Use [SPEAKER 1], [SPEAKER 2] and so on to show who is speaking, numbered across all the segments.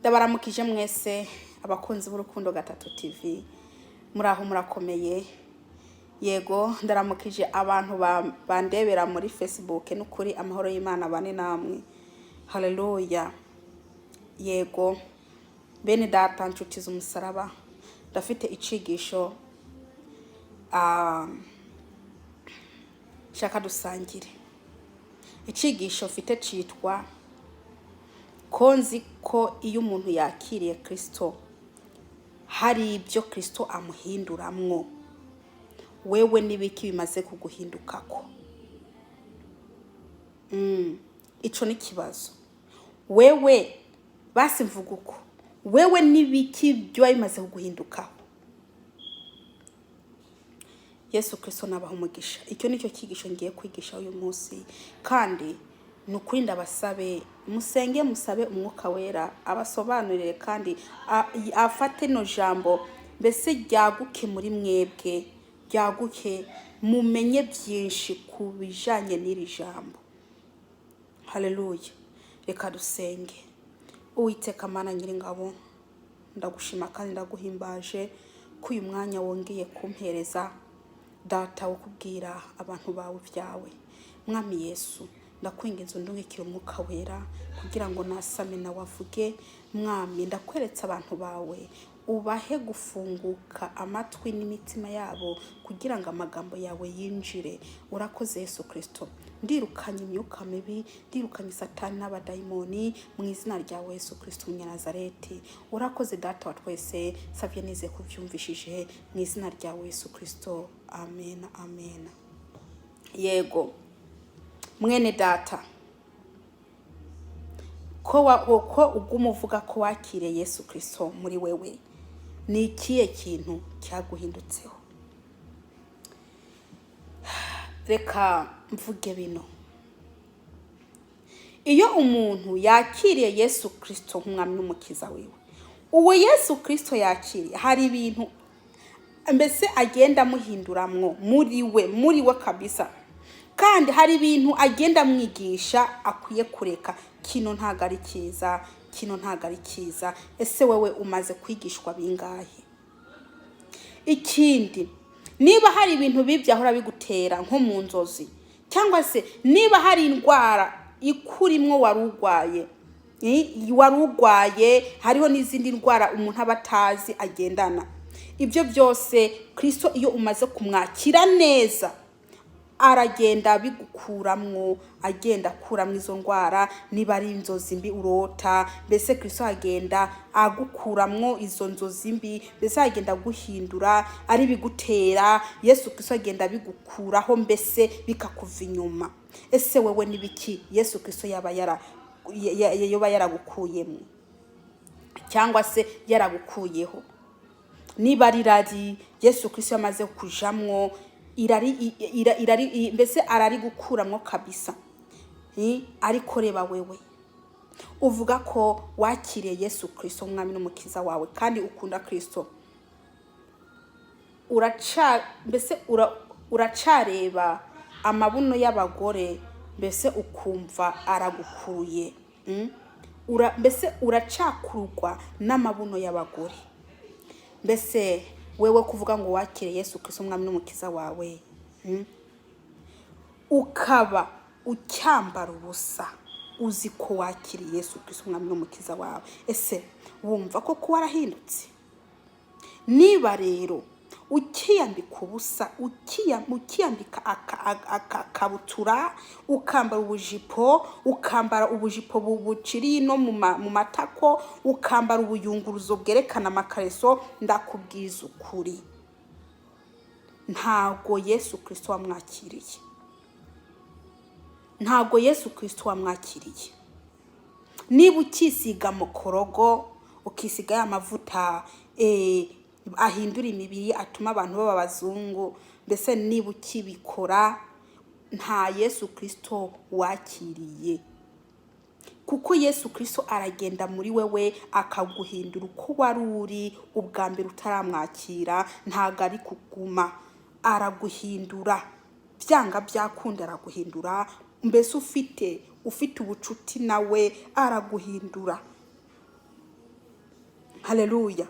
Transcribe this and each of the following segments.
[SPEAKER 1] Ndabaramukije mwese abakunzi b'urukundo gatatu TV muraho murakomeye. Yego ndaramukije abantu bandebera muri Facebook n'ukuri amahoro y'Imana bane namwe. Haleluya. Yego bene data nshuti z'umusaraba ndafite icigisho shaka dusangire. Icigisho mfite citwa konzi ko iyo umuntu yakiriye Kristo hari ibyo Kristo amuhinduramwo, wewe nibiki bimaze kuguhindukako. Ico ni kibazo. Wewe basi mvuga uko, wewe nibiki byo bimaze kuguhindukaho. Yesu Kristo nabaho umugisha. Icyo nicyo kigisho ngiye kwigisha uyu munsi, kandi nukuri ndabasabe musenge musabe umwuka wera abasobanurire kandi afate no jambo mbese ryaguke muri mwebwe, ryaguke mumenye byinshi kubijanye n'iri jambo. Haleluya. Reka dusenge. Uwiteka Mana Nyiringabo, ndagushima kandi ndaguhimbaje ko uyu mwanya wongeye kumpereza data wo kubwira abantu bawe byawe. Mwami Yesu, ndakwinginze undungikire umwuka wera kugira ngo nasame na wavuge. Mwami ndakweretse abantu bawe ubahe gufunguka amatwi n'imitima yabo kugira ngo amagambo yawe yinjire. Urakoze Yesu Kristo. Ndirukanye imyuka mibi, ndirukanye satani n'abadayimoni mu izina rya Yesu Kristo Umunyanazareti. Urakoze data wa twese, savye nize kuvyumvishije mu izina rya Yesu Kristo. Amen, amen. Yego mwene data, ko ugumuvuga ko wakire Yesu Kristo muri wewe, ni ikihe kintu cyaguhindutseho? Reka mvuge bino. Iyo umuntu yakiriye Yesu Kristo nk'umwami n'umukiza wiwe, uwo Yesu Kristo yakiriye hari ibintu mbese agenda muhinduramwo muri we kabisa. Kandi hari ibintu agenda mwigisha akwiye kureka. Kino ntago ari cyiza, kino ntago ari cyiza. Ese wewe umaze kwigishwa bingahe? Ikindi, niba hari ibintu bibyahora bigutera nko mu nzozi, cyangwa se niba hari indwara ikurimwo warugwaye, hariho n'izindi ndwara umuntu abatazi agendana. Ibyo byose Kristo iyo umaze kumwakira neza aragenda bigukuramwo, agenda kuramwo izo ndwara. Niba ari inzozi mbi urota, mbese Kristo agenda agukuramwo izo nzozi mbi, mbese agenda guhindura ari bigutera. Yesu Kristo agenda bigukuraho mbese bikakuva inyuma. Ese wewe nibiki Yesu Kristo yaba yaragukuyemo cyangwa se yaragukuyeho? Niba ari Yesu Kristo yamaze kujamwo irari mbese arari gukuramwo kabisa. Ariko reba wewe uvuga ko wakiriye Yesu Kristo umwami n'umukiza wawe kandi ukunda Kristo, uracareba amabuno y'abagore mbese ukumva aragukuye. Mbese uracakurwa n'amabuno y'abagore. Mbese wewe kuvuga ngo wakire Yesu Kristo umwami n'umukiza wawe, ukaba ucyambara ubusa uzi ko wakiriye Yesu Kristo umwami n'umukiza wawe, ese wumva ko warahindutse? Niba rero ukiyambika ubusa, ukiyambika akabutura, ukambara ubujipo buciri no mu matako, ukambara ubuyunguruzo bwerekana amakareso, ndakubwiza ukuri ntago Yesu Kristo wamwakiriye. Ntago Yesu Kristo wamwakiriye. Niba ukisiga mukorogo, ukisiga y'amavuta ahindura imibiri atuma abantu b'abazungu, mbese niba ukibikora nta Yesu Kristo wakiriye. Kuko Yesu Kristo aragenda muri wewe akaguhindura uko wari uri ubwa mbere utaramwakira. Ntago ari kuguma, araguhindura byanga byakunda, araguhindura. Mbese ufite ubucuti nawe araguhindura. Haleluya.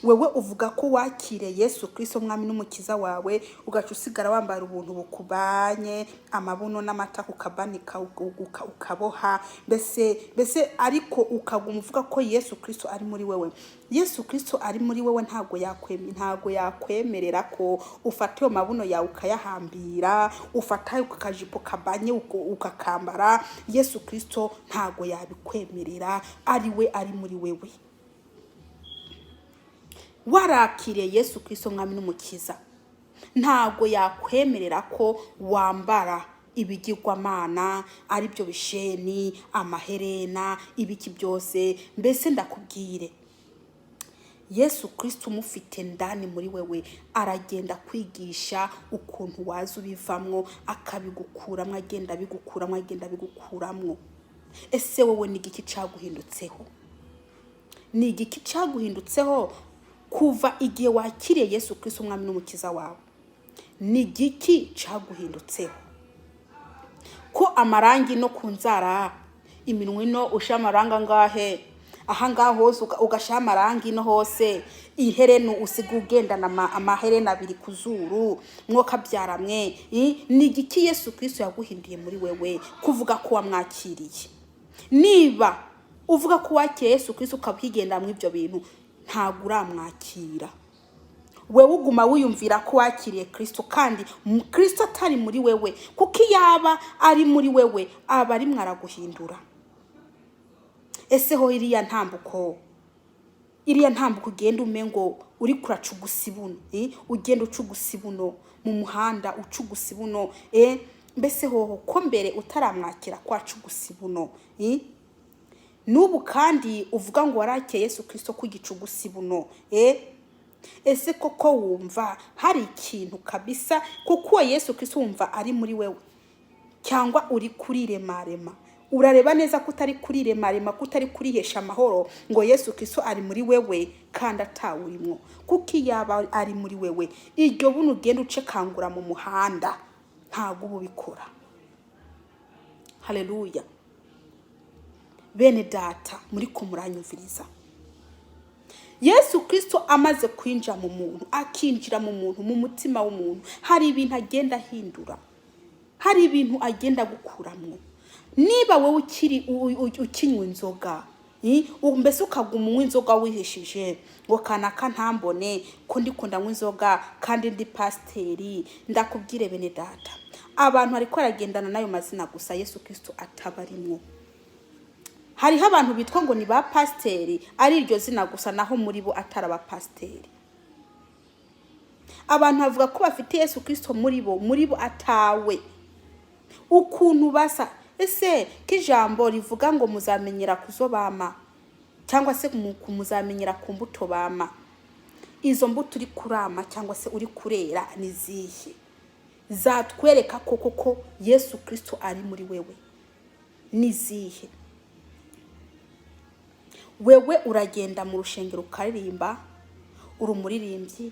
[SPEAKER 1] Wewe uvuga ko wakire Yesu Kristo mwami n'umukiza wawe, ugaca usigara wambara ubuntu bukubanye, amabuno n'amata kukabanika ukaboha, mbese ariko ukaguma uvuga ko Yesu Kristo ari muri wewe. Yesu Kristo ari muri wewe ntago yakwemerera ko ufata yo mabuno yawe ukayahambira, ufata ukajipo kabanye ukakambara. Yesu Kristo ntago yabikwemerera, ari we ari muri wewe. Warakire Yesu Kristo mwami n'umukiza, ntago yakwemerera ko wambara ibigirwamana, ari byo bisheni, amaherena, ibiki byose. Mbese ndakubwire, Yesu Kristo umufite ndani muri wewe, aragenda kwigisha ukuntu waza ubivamwo, akabigukuramwo, agenda bigukuramwo. Ese wowe ni igiki caguhindutseho? Ni igiki caguhindutseho kuva igihe wakiriye Yesu Kristo umwami n'umukiza wawe? Ni igiki caguhindutseho? Ko amarangi no kunzara, iminwe no ushamaranga ngahe, ahanga hose ugashamarangi no hose, iherenu usiga ugendana amaherena abiri kuzuru, mwoka byaramwe. Ni igiki Yesu Kristo yaguhinduye muri wewe kuvuga ko wamwakiriye? Niba uvuga ko wakiriye Yesu Kristo ukabwigenda mu ibyo bintu, ntago uramwakira. Wewe uguma wiyumvira ko wakiriye Kristo kandi Kristo atari muri wewe, kuko yaba ari muri wewe aba ari mwaraguhindura. Ese ho iriya ntambuko ugenda umengo uri kuracugusa ibuno, ugenda ucugusa ibuno mu muhanda, ucugusa ibuno, mbese hoho ko mbere utaramwakira kwacugusa ibuno, nubu kandi uvuga ngo warakeye Yesu Kristo kugicugusa ibuno, ese koko wumva hari ikintu kabisa kuko Yesu Kristo wumva ari muri wewe, cyangwa uri kuriremarema? Urareba neza ko utari kuriremarema, ko utari kurihesha amahoro ngo Yesu Kristo ari muri wewe kandi atawurimwo. Kuko yaba ari muri wewe, iryo buno ugenda ucekangura mu muhanda ntago ubikora. Haleluya. Bene data muri kumuranyumviriza, Yesu Kristo amaze kwinjira mu muntu, akinjira mu muntu, mu mutima w'umuntu, hari ibintu agenda hindura, hari ibintu agenda gukuramwo. Niba wowe ukinywa inzoga, mbese ukaguma inzoga wihishije ngo kanaka ntambone ko ndikunda inzoga kandi ndi pasiteri, ndakubwire bene data, abantu ariko aragendana nayo mazina gusa Yesu Kristo atabarimwo. Hariho abantu bitwa ngo ni ba pasiteri, ari iryo zina gusa, naho muri bo atari aba pasiteri. Abantu bavuga ko bafite Yesu Kristo muri bo atawe. Ukuntu basa, ese kijambo rivuga ngo muzamenyera kuzobama, cyangwa se muzamenyera ku mbuto bama. Izo mbuto uri kurama cyangwa se uri kurera ni zihe? Zatwereka koko Yesu Kristo ari muri wewe. Ni zihe? Wewe uragenda mu rushengero ukaririmba, uri umuririmbyi,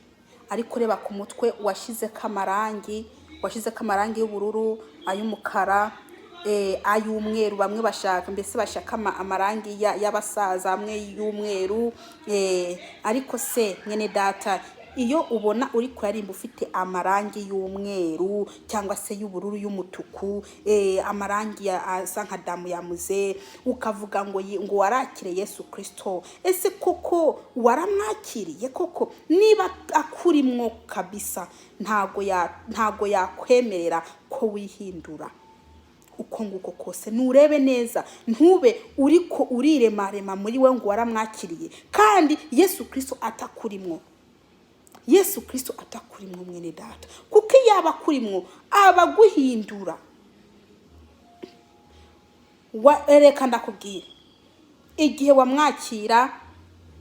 [SPEAKER 1] ariko reba ku mutwe washize kamarangi y'ubururu, ay'umukara, ay'umweru. Bamwe bashaka, mbese bashaka amarangi y'abasaza amwe y'umweru, ariko se mwene data, iyo ubona uri kuririmba ufite amarangi y'umweru cyangwa se y'ubururu, y'umutuku, amarangi asa nka damu yamuze, ukavuga ngo warakire Yesu Kristo, ese koko waramwakiriye koko? Niba akurimwo kabisa, ntago yakwemerera ko wihindura uko nguko kose. Nurebe neza, ntube uriko uriremarema muri we ngo waramwakiriye kandi Yesu Kristo atakurimwo. Yesu Kristo atakurimwo mwene data, kuko yaba akurimwo abaguhindura. Reka ndakubwira, igihe wamwakira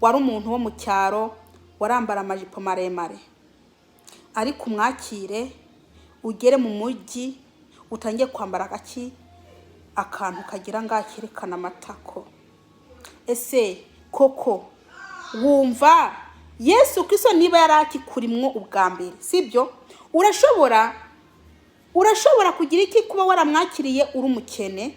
[SPEAKER 1] wari umuntu wo mu cyaro, warambara amajipo maremare, ariko umwakire ugere mu mujyi utangiye kwambara akantu kagira ngakerekana amatako. Ese koko wumva Yesu Kristo niba yarakikurimwo ubwa mbere, sibyo? Urashobora kugira iki kuba waramwakiriye uri umukene,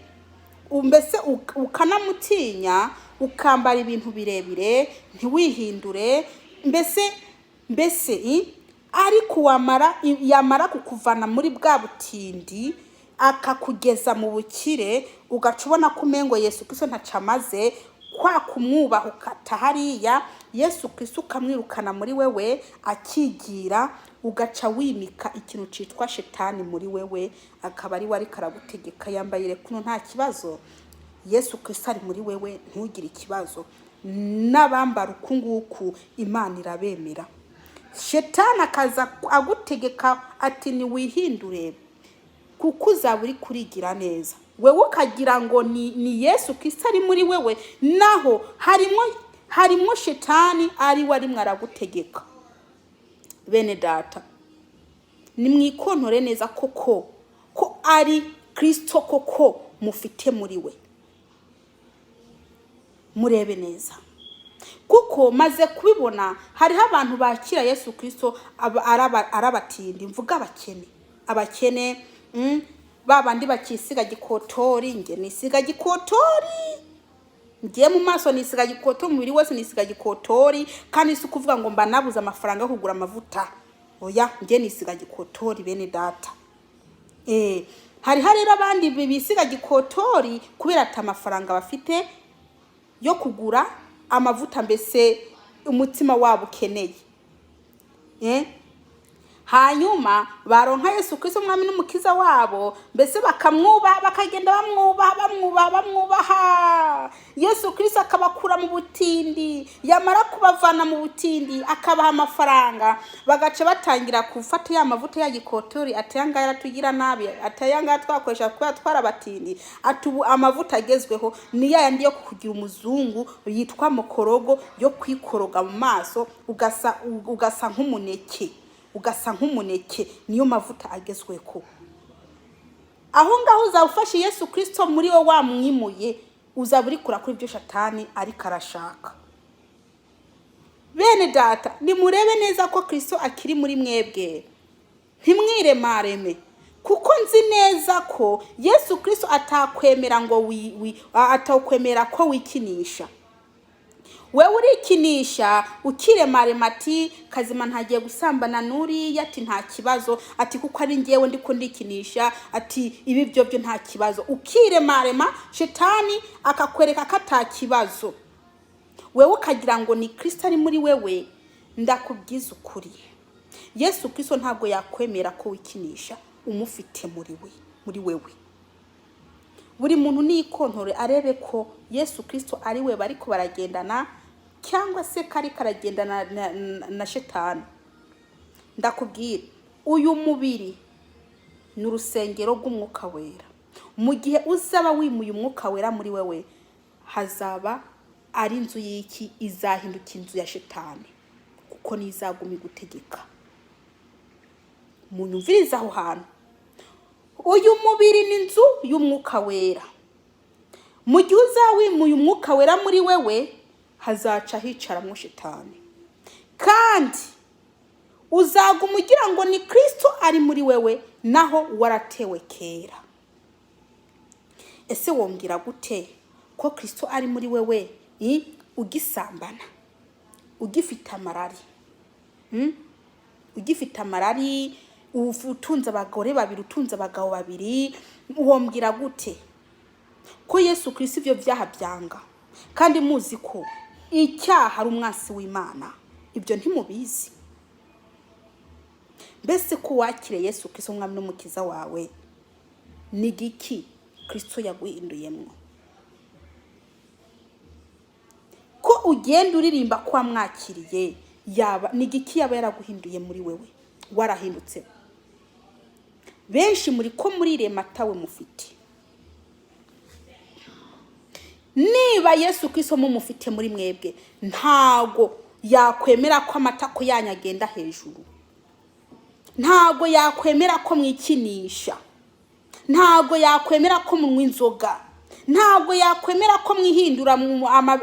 [SPEAKER 1] mbese ukanamutinya, ukambara ibintu birebire ntiwihindure mbese ariko yamara kukuvana muri bwa butindi akakugeza mu bukire, ugaca ubona ko umengo Yesu Kristo ntacamaze kwa kumwubaha ukata hariya, Yesu Kristo ukamwirukana muri wewe akigira, ugaca wimika ikintu citwa shetani muri wewe, akaba ari wari karagutegeka yambaye rekuno nta kibazo. Yesu Kristo ari muri wewe ntugire ikibazo, n'abambara ukunguku Imana irabemera. Shetani akaza agutegeka ati ni wihindure kuko uzaba uri kurigira neza, wewe ukagira ngo ni Yesu Kristo ari muri wewe, naho harimo shetani ari wari mwaragutegeka. Bene data, ni mwikontore neza ko ari Kristo koko mufite muri we, murebe neza kuko maze kubibona. Hariho abantu bakira Yesu Kristo arabatindi, mvuga abakene babandi bakisiga gikotori, nge nisiga gikotori, ngiye mu maso nisiga gikotori, mubiri wose nisiga gikotori, kandi si kuvuga ngo mba nabuze amafaranga yo kugura amavuta, oya nge nisiga gikotori. Bene data, hari rero abandi bisiga gikotori kubera ati amafaranga bafite yo kugura amavuta, mbese umutima wabo ukeneye, hanyuma baronka Yesu Kristo umwami n'umukiza wabo, mbese bakamwubaha, bakagenda bamwubaha. Yesu Kristo akabakura mu butindi, yamara kubavana mu butindi akabaha amafaranga, bagaca batangira gufata ya mavuta ya gikotori, atayanga yaratugira nabi, atayanga twakoresha kwa twarabatindi, atubu amavuta agezweho ni yandi yo kugira umuzungu yitwa mukorogo, yo kwikoroga mu maso ugasa nk'umuneke, niyo mavuta agezweko. Aho ngaho uzafashe Yesu Kristo muri wo wamwimuye, uzaburi kuri ibyo shetani ariko arashaka. Bene data, nimurebe neza ko Kristo akiri muri mwebwe, ntimwiremareme, kuko nzi neza ko Yesu Kristo atakwemera ngo atakwemera ko wikinisha. Wewe urikinisha ukiremarema ati Kazima ntagiye gusambana nuri, ati nta kibazo, ati kuko ari ngewe ndiko ndikinisha, ati ibi byo nta kibazo. Ukiremarema, shetani akakwereka ko atakibazo, wewe ukagira ngo ni Kristo ari muri wewe. Ndakubwiza ukuri, Yesu Kristo ntabwo yakwemera ko wikinisha umufite muri wewe. Buri muntu nikontore arebe ko Yesu Kristo ari we bariko baragendana, cyangwa se kari karagendana na shetani. Ndakubwira, uyu mubiri ni urusengero rw'umwuka wera. Mu gihe uzaba wimuye umwuka wera muri wewe, hazaba ari inzu y'iki, izahinduka inzu ya shetani, kuko nizaguma gutegeka. Munyumviriza aho hantu, uyu mubiri ni inzu y'umwuka wera. Mu gihe uzawimuye umwuka wera muri wewe, hazaca hicaramo shetani, kandi uzaguma ugira ngo ni Kristo ari muri wewe, naho waratewe kera. Ese wombwira gute ko Kristo ari muri wewe ugisambana, ugifite amarari, utunze abagore babiri, utunze abagabo babiri? Wombwira gute ko Yesu Kristo ivyo byaha byanga, kandi muzi ko icyaha ari umwasi w'Imana? Ibyo ntimubizi? Mbese ko wakire Yesu Kristo umwami n'umukiza wawe, ni giki Kristo yaguhinduyemwo? Ko ugenda uririmba ko wamwakiriye, yaba ni giki yaba yaraguhinduye muri wewe? Warahindutse. Benshi muri ko muri rematawe mufite. Niba Yesu Kristo mufite muri mwebwe, ntago yakwemera ko amatako yanyu agenda hejuru, ntago yakwemera ko mwikinisha, ntago yakwemera ko munywa inzoga, ntago yakwemera ko mwihindura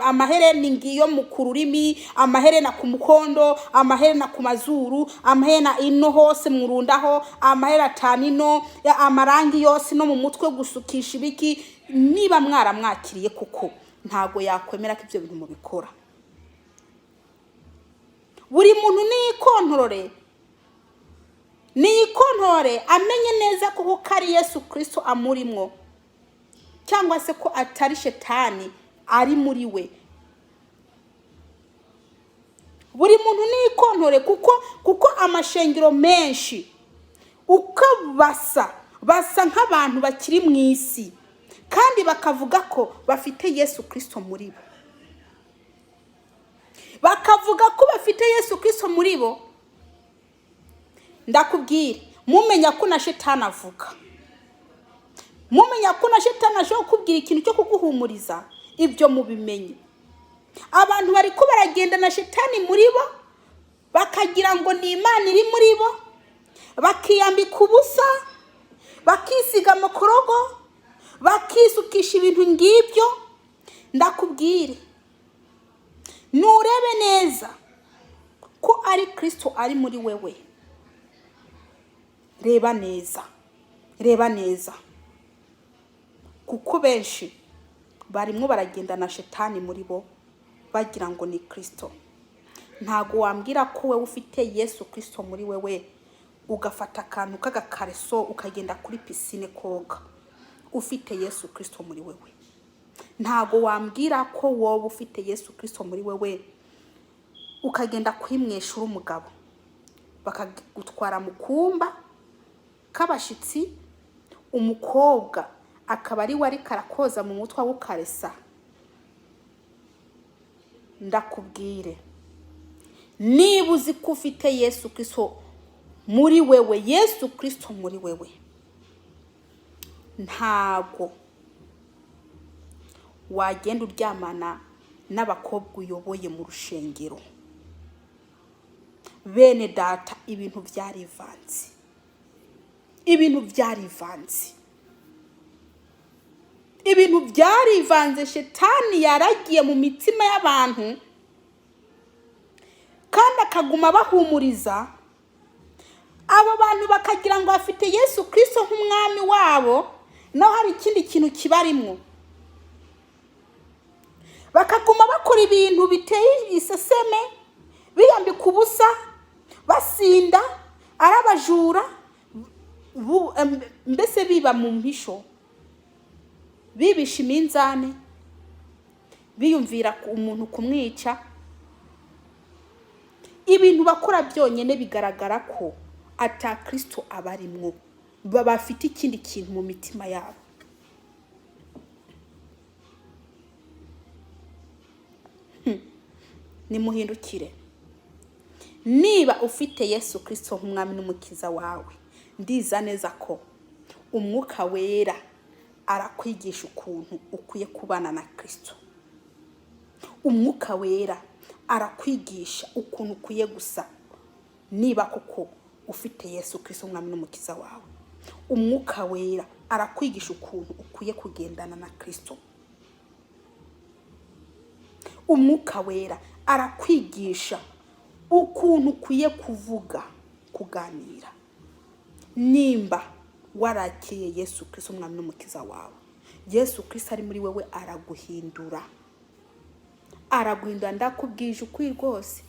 [SPEAKER 1] amaherena ngiyo mu kururimi, amaherena ku mukondo, amaherena ku mazuru, amaherena ino hose murundaho, amaherena tanino, amarangi yose no mu mutwe gusukisha ibiki. Niba mwaramwakiriye kuko ntago yakwemera ko ibyo bintu mubikora. Buri muntu niyikontorore amenye neza ko ari Yesu Kristo amurimwo, cyangwa se ko atari shetani ari muri we. Buri muntu niyikontore kuko amashengero menshi uko basa nk'abantu bakiri mu isi kandi bakavuga ko bafite Yesu Kristo muri bo. Bakavuga ko bafite Yesu Kristo muri bo. Ndakubwira, mumenya ko na shetani avuga. Mumenya ko na shetani ashobora kubwira ikintu cyo kuguhumuriza, ibyo mubimenye. Abantu bari ko baragenda na shetani muri bo, bakagira ngo ni Imana iri muri bo, bakiyambika ubusa, bakisiga amakorogo, bakisukisha ibintu ngibyo. Ndakubwire, nurebe neza ko ari Kristo ari muri wewe. Reba neza kuko benshi barimo baragenda na shetani muri bo bagira ngo ni Kristo. Ntago wambwira ko wewe ufite Yesu Kristo muri wewe ugafata akantu k'agakareso ukagenda kuri pisine koga ufite Yesu Kristo muri wewe. Ntago wambwira ko wowe ufite Yesu Kristo muri wewe ukagenda kwimwesha umugabo bakagutwara mu kumba kabashitsi, umukobwa akaba ari wari karakoza mu mutwe w'ukaresa. Ndakubwire, niba uzi ko ufite Yesu Kristo muri wewe, Yesu Kristo muri wewe, ntago wagenda uryamana n'abakobwa uyoboye mu rushengero. Bene data, ibintu byarivanze. Shetani yaragiye mu mitima y'abantu kandi akaguma bahumuriza abo bantu bakagira ngo bafite Yesu Kristo nk'umwami wabo, naho hari ikindi kintu kibarimo. Bakaguma bakora ibintu biteye iseseme, biyambika ubusa, basinda, arabajura, mbese biba mu mpisho, bibisha iminzane, biyumvira umuntu kumwica. Ibintu bakora byonyine bigaragara ko ata Kristo abarimwo, bafite ikindi kintu mu mitima yabo. Nimuhindukire. Niba ufite Yesu Kristo nk'umwami n'umukiza wawe, ndiza neza ko umwuka wera arakwigisha ukuntu ukwiye kubana na Kristo. Umwuka wera arakwigisha ukuntu ukwiye gusa, niba kuko ufite Yesu Kristo nk'umwami n'umukiza wawe. Umwuka wera arakwigisha ukuntu ukwiye kugendana na Kristo. Umwuka wera arakwigisha ukuntu ukwiye kuvuga, kuganira. Nimba warakiye Yesu Kristo umwami n'umukiza wawe, Yesu Kristo ari muri wewe araguhindura. Ndakubwije ukuri rwose.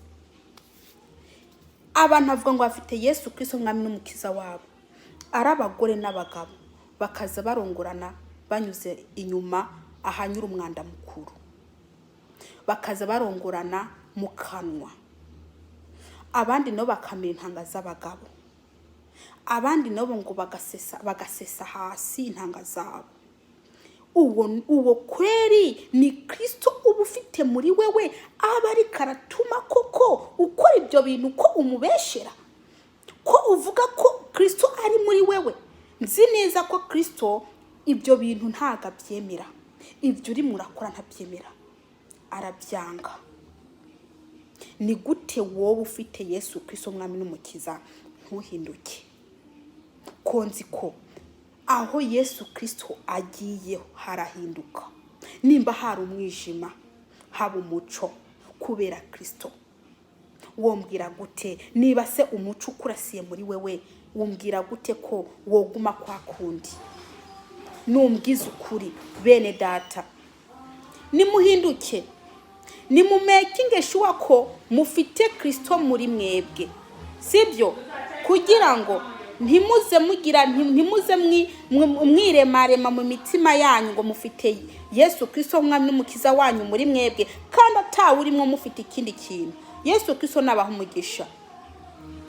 [SPEAKER 1] Abantu bavuga ngo bafite Yesu Kristo umwami n'umukiza wabo, ari abagore n'abagabo, bakaza barongorana banyuze inyuma ahanyura umwanda mukuru, bakaza barongorana mu kanwa. Abandi nabo bakamira intanga z'abagabo, abandi nabo ngo bagasesa hasi intanga zabo. Uwo kweri ni Kristo uba ufite muri wewe, aba ari karatuma koko ukora ibyo bintu, ko umubeshera, ko uvuga ko Kristo ari muri wewe. Nzi neza ko Kristo ibyo bintu ntaga byemera, ibyo uri murakora ntabyemera, arabyanga. Ni gute wowe ufite Yesu Kristo umwami n'umukiza ntuhinduke? Konzi ko aho Yesu Kristo agiye harahinduka. Nimba hari umwijima haba umuco kubera Kristo. Wombwira gute niba se umuco ukurasiye muri wewe, wombwira gute ko woguma kwa kundi? Numbwiza ukuri bene data, nimuhinduke, nimumekinge sure ko mufite Kristo muri mwebwe, sibyo? Kugira ngo ntimuze mugira ntimuze mwiremarema mu mitima yanyu ngo mufite Yesu Kristo umwami n'umukiza wanyu muri mwebwe kandi atawe urimo mufite ikindi kintu. Yesu Kristo nabaha umugisha.